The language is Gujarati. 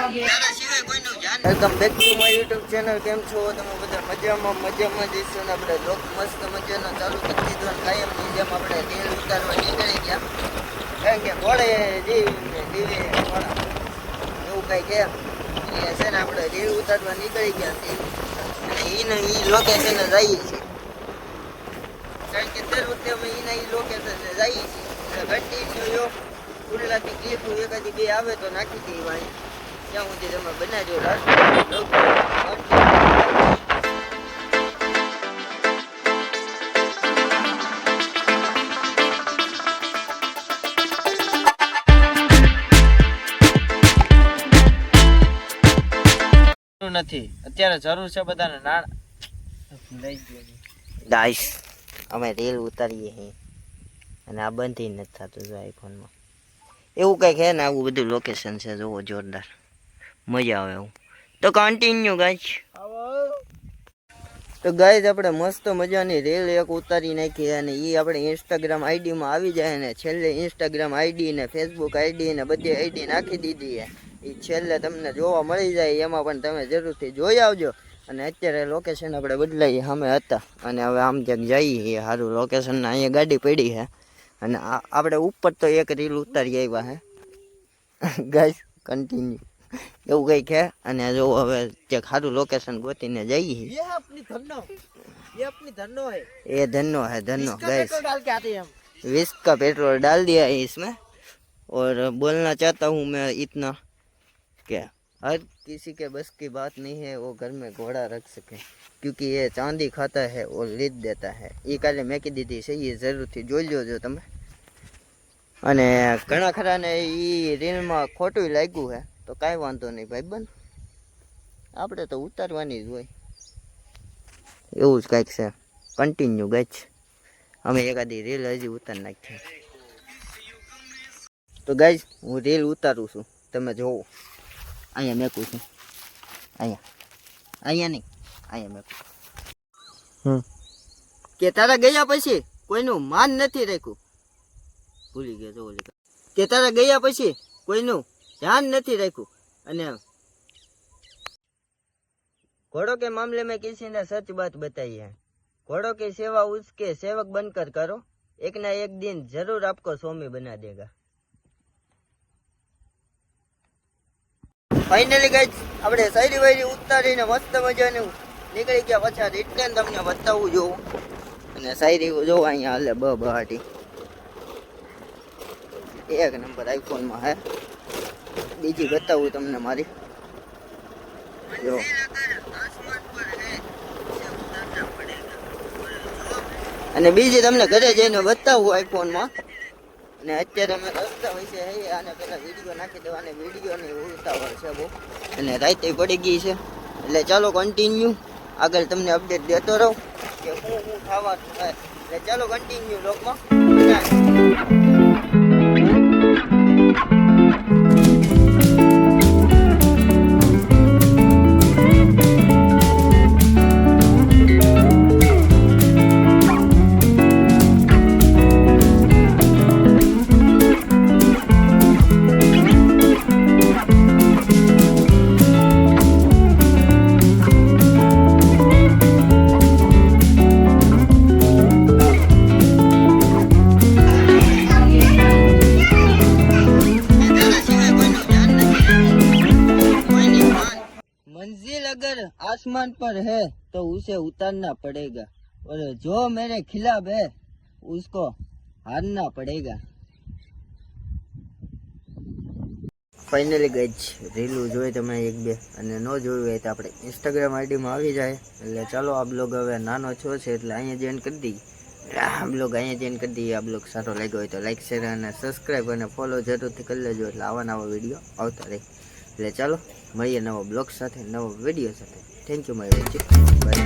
Welcome back to my YouTube channel. કેમ છો તમે બધા? મજામાં જઈશું ને આપણે લોક મસ્ત મજાનો ચાલુ કરી દીધો અને કાયમની જેમ આપણે તેલ ઉતારવા નીકળી ગયા. કારણ કે ઘોડે દીવે ઘોડા એવું કંઈ કે છે ને આપણે રેલ ઉતારવા નીકળી ગયા છીએ અને એ લોકેશને જઈએ છીએ. કારણ કે દર વખતે અમે એ લોકેશને જઈએ છીએ કન્ટિન્યુ ઉરલાથી ક્લિપ એકાદી બે આવે તો નાખી દઈએ ભાઈ. ત્યાં સુધી તમે બનાવજો નથી અત્યારે જરૂર છે બધાને નાણાં લઈ ગયો ગાઈસ. અમે રેલ ઉતારીએ છીએ અને આ બંધ નથી થતું જો આઈફોનમાં. એવું કંઈક છે ને આવું બધું લોકેશન છે જોવો જોરદાર મજા આવે એવું. તો કન્ટિન્યુ ગાઈસ. તો ગાઈસ આપણે મસ્ત મજાની રેલ એક ઉતારી નાખી અને એ આપણે ઇન્સ્ટાગ્રામ આઈડીમાં આવી જાય ને છેલ્લે ઇન્સ્ટાગ્રામ આઈડી ને ફેસબુક આઈડી ને બધી આઈડી નાખી દીધી છે. એ છેલ્લે તમને જોવા મળી જાય એમાં પણ તમે જરૂરથી જોઈ આવજો. અને અત્યારે લોકેશન આપણે બદલાઈએ સામે હતા અને હવે આમ ક્યાંક જઈએ સારું લોકેશન. અહીંયા ગાડી પડી છે અને આપણે ઉપર તો એક રીલ ઉતારી આવ્યા હે ગાઈસ. કન્ટિન્યુ એવું કંઈ છે અને જો હવે જે ખારું લોકેશન ગોતીને જઈએ. ये धन्नो है धन्नो गाइस. 20 का पेट्रोल डाल दिया है इसमें. और बोलना चाहता हूँ मैं इतना क्या हर किसी के बस की बात नहीं है वो घर में घोड़ा रख सके क्योंकि ये चांदी खाता है और લીધ देता है. એ કાલે મેં કીધી હતી છે એ જરૂરથી જોઈ લેજો તમે. અને ઘણા ખરાને એ રીલમાં ખોટું લાગ્યું છે તો કાંઈ વાંધો નહીં ભાઈબંધ, આપણે તો ઉતારવાની જ હોય એવું જ કાંઈક છે. કન્ટિન્યુ ગચ અમે એકાદી રીલ હજી ઉતારી નાખી. તો ગાઈઝ હું રીલ ઉતારું છું તમે જોવો. અહીંયા મેકું છું અહીંયા નહીં અહીંયા મેકું. કે તારા ગયા પછી કોઈનું માન નથી રાખ્યું. ભૂલી ગયો જો કે તારા ગયા પછી કોઈનું ધ્યાન નથી રાખ્યું. અને घोड़ों के मामले में किसी ने सच बात बताई है. घोड़ों की सेवा उसके सेवक बनकर करो, एक ना एक दिन जरूर आपको स्वामी बना देगा. ફાઇનલી ગાઈસ આપણે સાયરી વાયરી ઉતારીને મસ્ત મજાનું નીકળી ગયા. પાછા રિટર્ન તમને બતાવું જોઉં અને સાયરી જોવો અહીંયા હાલે બહાટી એક નંબર આઈફોનમાં હે. બીજી બતાવું તમને મારી જો. અને બીજી તમને ઘરે જઈને બતાવું આઈફોનમાં. અને અત્યારે અમે રસ્તા વિશે આને પેલા વિડીયો નાખી દેવા અને વિડીયોની ઉતાવળ છે બહુ અને રાતે પડી ગઈ છે એટલે ચાલો કન્ટિન્યુ આગળ તમને અપડેટ દેતો રહું કે હું ખાવાનું થાય. એટલે ચાલો કન્ટિન્યુ લોકમાં. अगर आसमान पर है तो उसे उतारना पड़ेगा और जो मेरे खिलाफ है उसको हारना पड़ेगा. ફાઇનલી ગાઈઝ રીલું જોઈ તમે એક બે અને ન જોયું હોય તો આપણે ઇન્સ્ટાગ્રામ આઈડીમાં આવી જાય. એટલે ચાલો આ બ્લોગ હવે નાનો છો છે એટલે અહીંયા જોઈન કરી દઈએ. આ બ્લોગ અહીંયા જોઈન કરી દઈએ. આ બ્લોગ સારો લાગ્યો હોય તો લાઈક શેર અને સબસ્ક્રાઈબ અને ફોલો જરૂરથી કરી લેજો એટલે આવા નવા વિડીયો આવતા રહે. એટલે ચાલો મળીએ નવો બ્લોગ સાથે નવો વિડીયો સાથે. Thank you my watching. By.